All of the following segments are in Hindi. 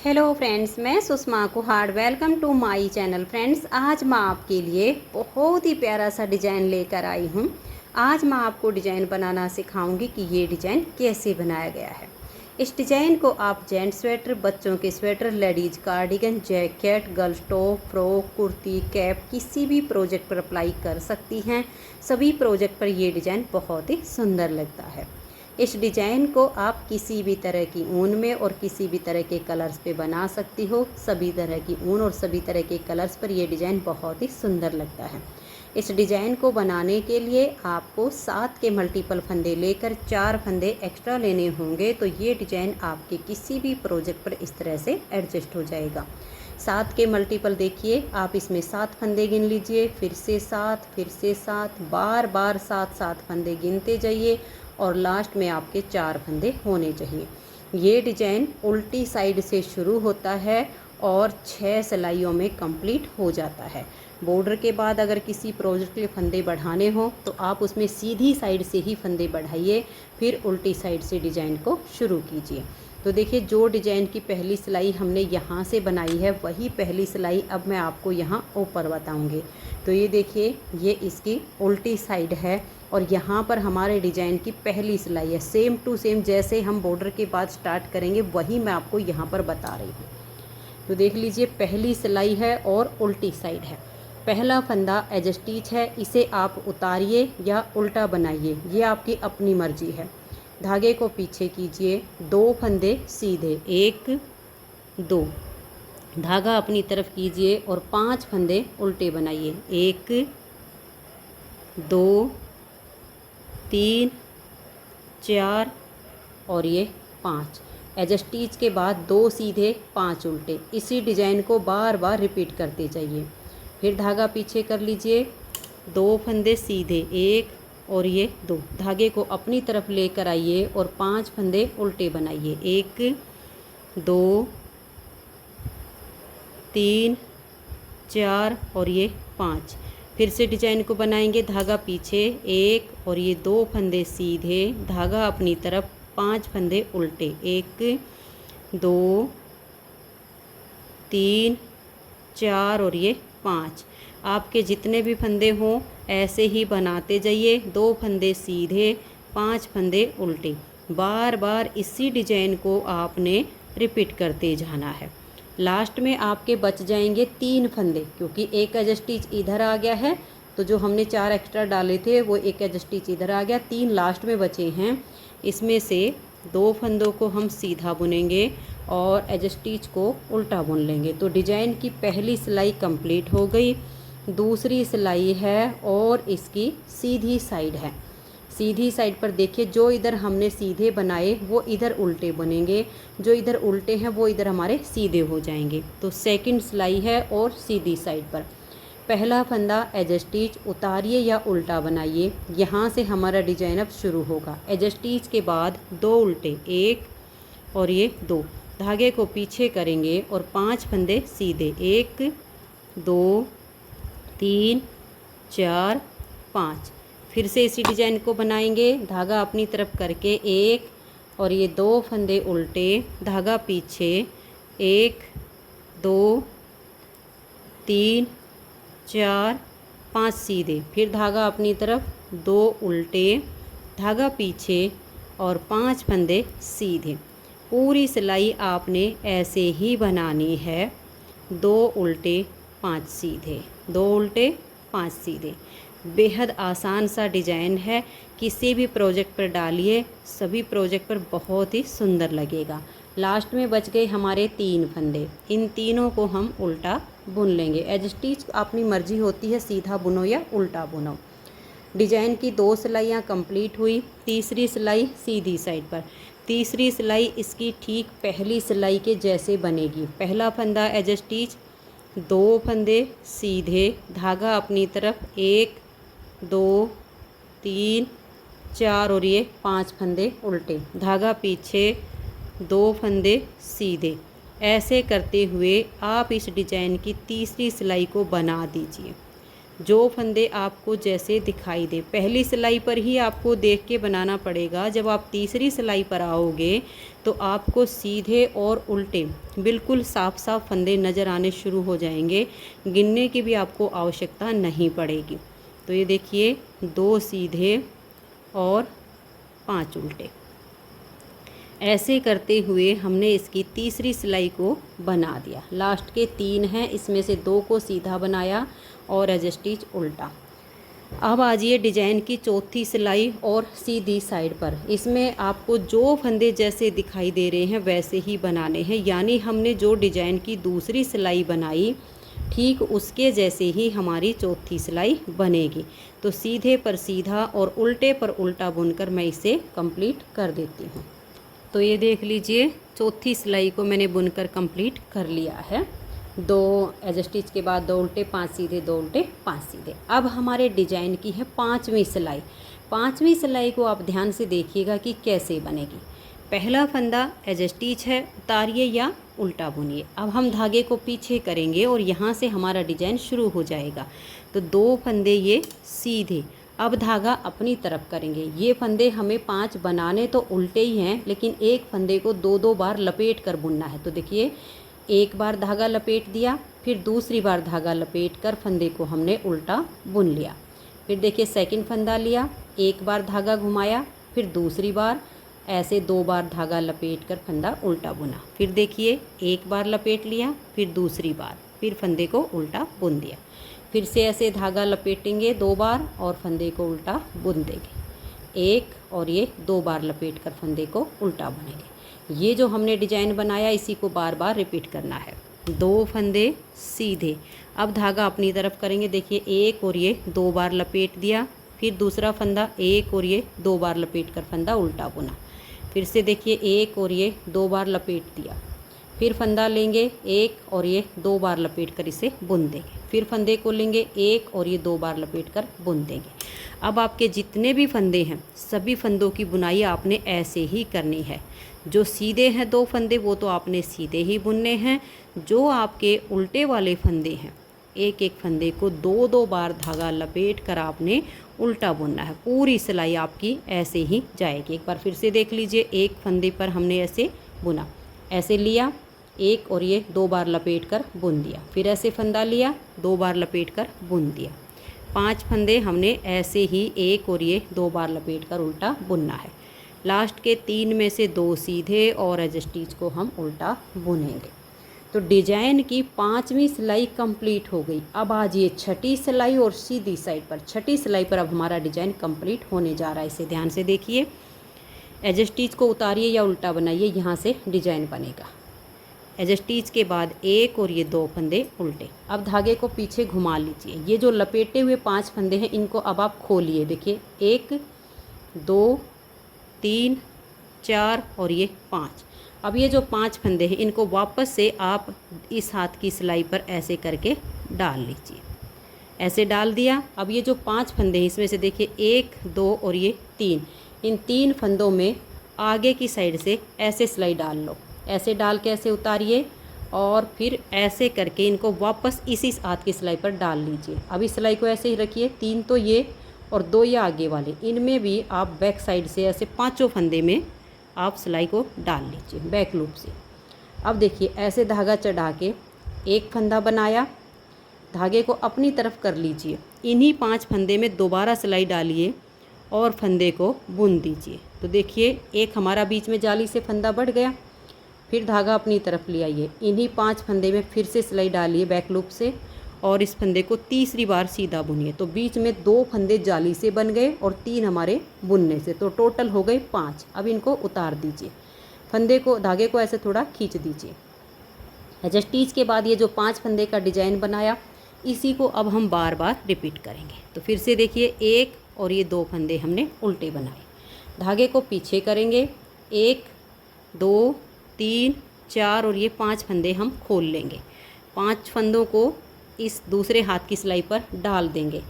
हेलो फ्रेंड्स, मैं Sushma Kuhad. Welcome to my channel. Friends, आज मैं आपके लिए बहुत ही प्यारा सा डिज़ाइन लेकर आई हूँ। आज मैं आपको डिज़ाइन बनाना सिखाऊंगी कि ये डिज़ाइन कैसे बनाया गया है। इस डिज़ाइन को आप जेंट्स स्वेटर, बच्चों के sweater, ladies cardigan, jacket, girls top, frock, kurti, cap किसी भी प्रोजेक्ट पर अप्लाई कर सकती हैं। सभी प्रोजेक्ट पर ये डिज़ाइन बहुत ही सुंदर लगता है। इस डिज़ाइन को आप किसी भी तरह की ऊन में और किसी भी तरह के कलर्स पे बना सकती हो। सभी तरह की ऊन और सभी तरह के कलर्स पर यह डिज़ाइन बहुत ही सुंदर लगता है। इस डिज़ाइन को बनाने के लिए आपको 7 के मल्टीपल फंदे लेकर 4 फंदे एक्स्ट्रा लेने होंगे, तो ये डिज़ाइन आपके किसी भी प्रोजेक्ट पर इस तरह से एडजस्ट हो जाएगा। 7 के मल्टीपल देखिए, आप इसमें 7 फंदे गिन लीजिए, फिर से 7, फिर से 7, बार बार 7 फंदे गिनते जाइए और लास्ट में आपके 4 फंदे होने चाहिए। ये डिज़ाइन उल्टी साइड से शुरू होता है और 6 सिलाइयों में कंप्लीट हो जाता है। बॉर्डर के बाद अगर किसी प्रोजेक्ट के फंदे बढ़ाने हो तो आप उसमें सीधी साइड से ही फंदे बढ़ाइए, फिर उल्टी साइड से डिज़ाइन को शुरू कीजिए। तो देखिए, जो डिज़ाइन की पहली सिलाई हमने यहाँ से बनाई है वही पहली सिलाई अब मैं आपको यहाँ ऊपर बताऊँगी। तो ये देखिए, ये इसकी उल्टी साइड है और यहाँ पर हमारे डिज़ाइन की पहली सिलाई है। सेम टू सेम जैसे हम बॉर्डर के बाद स्टार्ट करेंगे वही मैं आपको यहाँ पर बता रही हूँ। तो देख लीजिए, पहली सिलाई है और उल्टी साइड है। पहला फंदा एज स्टिच है, इसे आप उतारिए या उल्टा बनाइए, ये आपकी अपनी मर्जी है। धागे को पीछे कीजिए, 2 फंदे सीधे, 1 2, धागा अपनी तरफ कीजिए और 5 फंदे उल्टे बनाइए, 1 2 3 4 और ये 5। एज स्टिच के बाद 2 सीधे 5 उल्टे। इसी डिज़ाइन को बार बार रिपीट करते जाइए। फिर धागा पीछे कर लीजिए, 2 फंदे सीधे, 1 और ये 2, धागे को अपनी तरफ लेकर आइए और 5 फंदे उल्टे बनाइए, 1 2 3 4 और ये 5। फिर से डिज़ाइन को बनाएंगे, धागा पीछे, 1 और ये 2 फंदे सीधे, धागा अपनी तरफ, 5 फंदे उल्टे, 1 2 3 4 और ये 5। आपके जितने भी फंदे हों ऐसे ही बनाते जाइए, 2 फंदे सीधे, 5 फंदे उल्टे। बार बार इसी डिज़ाइन को आपने रिपीट करते जाना है। लास्ट में आपके बच जाएंगे 3 फंदे, क्योंकि एक एज स्टिच इधर आ गया है, तो जो हमने 4 एक्स्ट्रा डाले थे वो एक एज स्टिच इधर आ गया, 3 लास्ट में बचे हैं। इसमें से 2 फंदों को हम सीधा बुनेंगे और एज स्टिच को उल्टा बुन लेंगे। तो डिज़ाइन की पहली सिलाई कंप्लीट हो गई। दूसरी सिलाई है और इसकी सीधी साइड है। सीधी साइड पर देखिए, जो इधर हमने सीधे बनाए वो इधर उल्टे बनेंगे, जो इधर उल्टे हैं वो इधर हमारे सीधे हो जाएंगे। तो सेकंड सिलाई है और सीधी साइड पर पहला फंदा एज स्टिच उतारिए या उल्टा बनाइए। यहाँ से हमारा डिज़ाइन अब शुरू होगा। एज स्टिच के बाद 2 उल्टे, 1 और ये 2, धागे को पीछे करेंगे और 5 फंदे सीधे, 1 2 3 4 5। फिर से इसी डिज़ाइन को बनाएंगे, धागा अपनी तरफ करके, 1 और ये 2 फंदे उल्टे, धागा पीछे, 1 2 3 4 5 सीधे, फिर धागा अपनी तरफ, 2 उल्टे, धागा पीछे और 5 फंदे सीधे। पूरी सिलाई आपने ऐसे ही बनानी है, 2 उल्टे 5 सीधे, 2 उल्टे 5 सीधे। बेहद आसान सा डिज़ाइन है, किसी भी प्रोजेक्ट पर डालिए, सभी प्रोजेक्ट पर बहुत ही सुंदर लगेगा। लास्ट में बच गए हमारे 3 फंदे, इन तीनों को हम उल्टा बुन लेंगे। एज स्टिच अपनी मर्जी होती है, सीधा बुनो या उल्टा बुनो। डिज़ाइन की 2 सिलाइयाँ कंप्लीट हुई। तीसरी सिलाई सीधी साइड पर। तीसरी सिलाई इसकी ठीक पहली सिलाई के जैसे बनेगी। पहला फंदा एज स्टिच, 2 फंदे सीधे, धागा अपनी तरफ, 1 2 3 4 और ये 5 फंदे उल्टे, धागा पीछे, 2 फंदे सीधे। ऐसे करते हुए आप इस डिज़ाइन की तीसरी सिलाई को बना दीजिए। जो फंदे आपको जैसे दिखाई दे, पहली सिलाई पर ही आपको देख के बनाना पड़ेगा। जब आप तीसरी सिलाई पर आओगे तो आपको सीधे और उल्टे बिल्कुल साफ साफ फंदे नज़र आने शुरू हो जाएंगे, गिनने की भी आपको आवश्यकता नहीं पड़ेगी। तो ये देखिए 2 सीधे और 5 उल्टे। ऐसे करते हुए हमने इसकी तीसरी सिलाई को बना दिया। लास्ट के 3 हैं, इसमें से 2 को सीधा बनाया और एज स्टिच उल्टा। अब आ जाइए डिजाइन की चौथी सिलाई और सीधी साइड पर। इसमें आपको जो फंदे जैसे दिखाई दे रहे हैं वैसे ही बनाने हैं, यानी हमने जो डिजाइन की दूसरी सिलाई बनाई ठीक उसके जैसे ही हमारी चौथी सिलाई बनेगी। तो सीधे पर सीधा और उल्टे पर उल्टा बुनकर मैं इसे कंप्लीट कर देती हूँ। तो ये देख लीजिए चौथी सिलाई को मैंने बुनकर कंप्लीट कर लिया है। 2 एज स्टिच के बाद 2 उल्टे 5 सीधे, 2 उल्टे 5 सीधे। अब हमारे डिजाइन की है 5वीं सिलाई। 5वीं सिलाई को आप ध्यान से देखिएगा कि कैसे बनेगी। पहला फंदा एज स्टिच है, उतारिए या उल्टा बुनिए। अब हम धागे को पीछे करेंगे और यहाँ से हमारा डिजाइन शुरू हो जाएगा। तो 2 फंदे ये सीधे, अब धागा अपनी तरफ करेंगे। ये फंदे हमें 5 बनाने तो उल्टे ही हैं, लेकिन एक फंदे को 2-2 बार लपेट कर बुनना है। तो देखिए एक बार धागा लपेट दिया, फिर दूसरी बार धागा लपेट कर फंदे को हमने उल्टा बुन लिया। फिर देखिए सेकंड फंदा लिया, एक बार धागा घुमाया, फिर दूसरी बार ऐसे 2 बार धागा लपेट कर फंदा उल्टा बुना। फिर देखिए एक बार लपेट लिया, फिर दूसरी बार, फिर फंदे को उल्टा बुन दिया। फिर से ऐसे धागा लपेटेंगे 2 बार और फंदे को उल्टा बुन देंगे। एक और ये 2 बार लपेट कर फंदे को उल्टा बुनेंगे। ये जो हमने डिजाइन बनाया इसी को बार बार रिपीट करना है। 2 फंदे सीधे, अब धागा अपनी तरफ करेंगे। देखिए एक और ये 2 बार लपेट दिया, फिर दूसरा फंदा एक और ये 2 बार लपेट कर फंदा उल्टा बुना। फिर से देखिए एक और ये 2 बार लपेट दिया, फिर फंदा लेंगे एक और ये 2 बार लपेट कर इसे बुन देंगे। फिर फंदे को लेंगे एक और ये 2 बार लपेट कर बुन देंगे। अब आपके जितने भी फंदे हैं सभी फंदों की बुनाई आपने ऐसे ही करनी है। जो सीधे हैं 2 फंदे वो तो आपने सीधे ही बुनने हैं। जो आपके उल्टे वाले फंदे हैं एक एक फंदे को 2-2 बार धागा लपेट कर आपने उल्टा बुनना है। पूरी सिलाई आपकी ऐसे ही जाएगी। एक बार फिर से देख लीजिए, एक फंदे पर हमने ऐसे बुना, ऐसे लिया एक और ये 2 बार लपेट कर बुन दिया, फिर ऐसे फंदा लिया 2 बार लपेट कर बुन दिया। 5 फंदे हमने ऐसे ही एक और ये 2 बार लपेट कर उल्टा बुनना है। लास्ट के 3 में से 2 सीधे और एज स्टिच को हम उल्टा बुनेंगे। तो डिजाइन की 5वीं सिलाई कंप्लीट हो गई। अब आ जाइए छठी सिलाई और सीधी साइड पर। छठी सिलाई पर अब हमारा डिजाइन कंप्लीट होने जा रहा है। इसे ध्यान से देखिए, एज स्टिच को उतारिए या उल्टा बनाइए, यहाँ से डिजाइन बनेगा। एज स्टिच के बाद एक और ये 2 फंदे उल्टे। अब धागे को पीछे घुमा लीजिए। ये जो लपेटे हुए 5 फंदे हैं इनको अब आप खोलिए। देखिए 1 2 3 4 और ये 5। अब ये जो 5 फंदे हैं इनको वापस से आप इस हाथ की सिलाई पर ऐसे करके डाल लीजिए। ऐसे डाल दिया। अब ये जो 5 फंदे हैं इसमें से देखिए 1 2 और ये 3, इन 3 फंदों में आगे की साइड से ऐसे सिलाई डाल लो। ऐसे डाल के ऐसे उतारिए और फिर ऐसे करके इनको वापस इसी हाथ की सिलाई पर डाल लीजिए। अभी सिलाई को ऐसे ही रखिए। 3 तो ये और 2 ये आगे वाले, इनमें भी आप बैक साइड से ऐसे 5 फंदे में आप सिलाई को डाल लीजिए बैक लूप से। अब देखिए ऐसे धागा चढ़ा के एक फंदा बनाया, धागे को अपनी तरफ कर लीजिए। इन्हीं 5 फंदे में दोबारा सिलाई डालिए और फंदे को बुन दीजिए। तो देखिए एक हमारा बीच में जाली से फंदा बढ़ गया। फिर धागा अपनी तरफ ले आइए, इन्हीं 5 फंदे में फिर से सिलाई डालिए बैक लूप से और इस फंदे को तीसरी बार सीधा बुनिए। तो बीच में 2 फंदे जाली से बन गए और 3 हमारे बुनने से, तो टोटल हो गए 5। अब इनको उतार दीजिए, फंदे को धागे को ऐसे थोड़ा खींच दीजिए। एज स्टिच के बाद ये जो 5 फंदे का डिजाइन बनाया इसी को अब हम बार बार रिपीट करेंगे। तो फिर से देखिए 1 और ये 2 फंदे हमने उल्टे बनाए, धागे को पीछे करेंगे, 1 2 3 4 और ये 5 फंदे हम खोल लेंगे। 5 फंदों को इस दूसरे हाथ की सिलाई पर डाल देंगे।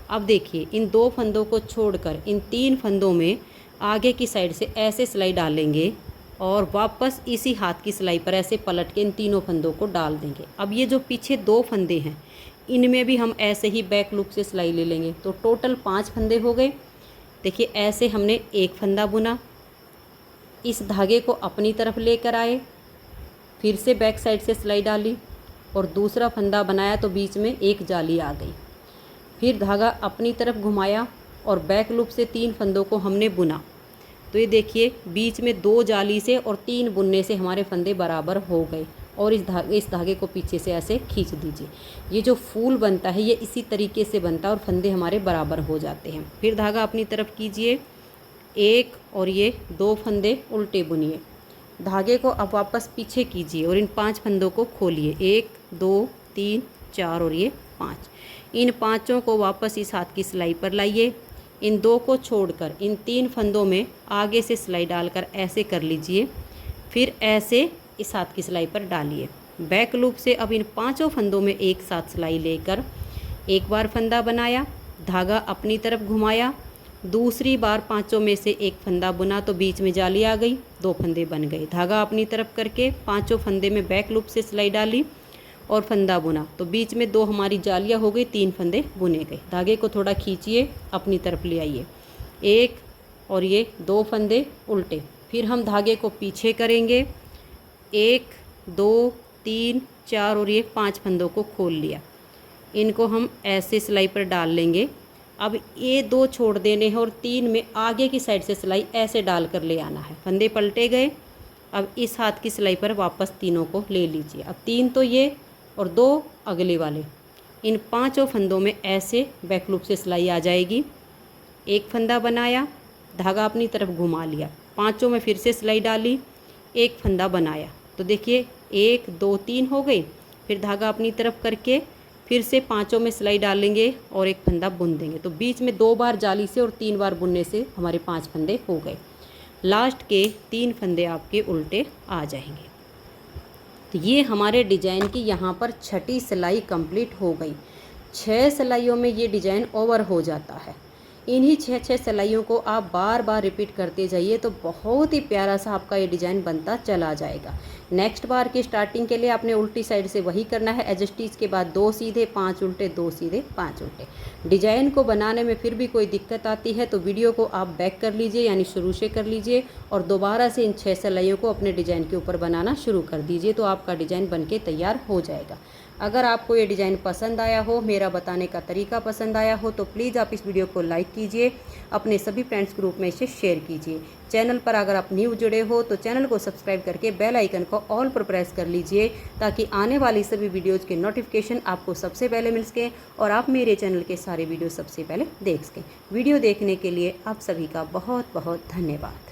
अब देखिए इन 2 फंदों को छोड़कर इन 3 फंदों में आगे की साइड से ऐसे सिलाई डालेंगे और वापस इसी हाथ की सिलाई पर ऐसे पलट के इन तीनों फंदों को डाल देंगे। अब ये जो पीछे 2 फंदे हैं इनमें भी हम ऐसे ही बैक लूप से सिलाई ले लेंगे। तो टोटल 5 फंदे हो गए। देखिए ऐसे हमने एक फंदा बुना, इस धागे को अपनी तरफ लेकर आए, फिर से बैक साइड से सिलाई डाली और दूसरा फंदा बनाया तो बीच में एक जाली आ गई। फिर धागा अपनी तरफ घुमाया और बैक लूप से 3 फंदों को हमने बुना। तो ये देखिए बीच में 2 जाली से और 3 बुनने से हमारे फंदे बराबर हो गए। और इस धागे को पीछे से ऐसे खींच दीजिए। ये जो फूल बनता है ये इसी तरीके से बनता है और फंदे हमारे बराबर हो जाते हैं। फिर धागा अपनी तरफ कीजिए, एक और ये 2 फंदे उल्टे बुनिए। धागे को अब वापस पीछे कीजिए और इन 5 फंदों को खोलिए। 1 2 3 4 और ये 5। इन 5 को वापस इस हाथ की सिलाई पर लाइए। इन 2 को छोड़कर इन 3 फंदों में आगे से सिलाई डालकर ऐसे कर लीजिए। फिर ऐसे इस हाथ की सिलाई पर डालिए। बैक लूप से अब इन 5 फंदों में एक साथ सिलाई लेकर एक बार फंदा बनाया, धागा अपनी तरफ घुमाया, दूसरी बार 5 में से एक फंदा बुना तो बीच में जाली आ गई, 2 फंदे बन गए। धागा अपनी तरफ करके 5 फंदे में बैक लूप से सिलाई डाली और फंदा बुना तो बीच में 2 हमारी जालियां हो गई, 3 फंदे बुने गए। धागे को थोड़ा खींचिए, अपनी तरफ ले आइए। 1 और ये 2 फंदे उल्टे। फिर हम धागे को पीछे करेंगे। 1 2 3 4 और ये 5 फंदों को खोल लिया। इनको हम ऐसे सिलाई पर डाल लेंगे। अब ये 2 छोड़ देने हैं और 3 में आगे की साइड से सिलाई ऐसे डाल कर ले आना है। फंदे पलटे गए। अब इस हाथ की सिलाई पर वापस तीनों को ले लीजिए। अब 3 तो ये और 2 अगले वाले। इन 5 फंदों में ऐसे बैक लूप से सिलाई आ जाएगी। एक फंदा बनाया, धागा अपनी तरफ घुमा लिया, 5 में फिर से सिलाई डाली, एक फंदा बनाया तो देखिए 1 2 3 हो गई। फिर धागा अपनी तरफ करके फिर से 5 में सिलाई डालेंगे और एक फंदा बुन देंगे तो बीच में 2 बार जाली से और 3 बार बुनने से हमारे 5 फंदे हो गए। लास्ट के 3 फंदे आपके उल्टे आ जाएंगे। तो ये हमारे डिजाइन की यहाँ पर 6ठी सिलाई कंप्लीट हो गई। 6 सिलाइयों में ये डिजाइन ओवर हो जाता है। इन्हीं 6 सिलाइयों को आप बार बार रिपीट करते जाइए तो बहुत ही प्यारा सा आपका ये डिज़ाइन बनता चला जाएगा। नेक्स्ट बार की स्टार्टिंग के लिए आपने उल्टी साइड से वही करना है। एज स्टिच के बाद 2 सीधे 5 उल्टे, 2 सीधे 5 उल्टे। डिजाइन को बनाने में फिर भी कोई दिक्कत आती है तो वीडियो को आप बैक कर लीजिए, यानी शुरू से कर लीजिए और दोबारा से इन 6 सिलाइयों को अपने डिज़ाइन के ऊपर बनाना शुरू कर दीजिए तो आपका डिज़ाइन बनके तैयार हो जाएगा। अगर आपको ये डिज़ाइन पसंद आया हो, मेरा बताने का तरीका पसंद आया हो तो प्लीज़ आप इस वीडियो को लाइक कीजिए, अपने सभी फ्रेंड्स ग्रुप में इसे शेयर कीजिए। चैनल पर अगर आप न्यू जुड़े हो तो चैनल को सब्सक्राइब करके बेल आइकन को ऑल पर प्रेस कर लीजिए ताकि आने वाली सभी वीडियोज़ के नोटिफिकेशन आपको सबसे पहले मिल सके और आप मेरे चैनल के सारे वीडियो सबसे पहले देख सकें। वीडियो देखने के लिए आप सभी का बहुत बहुत धन्यवाद।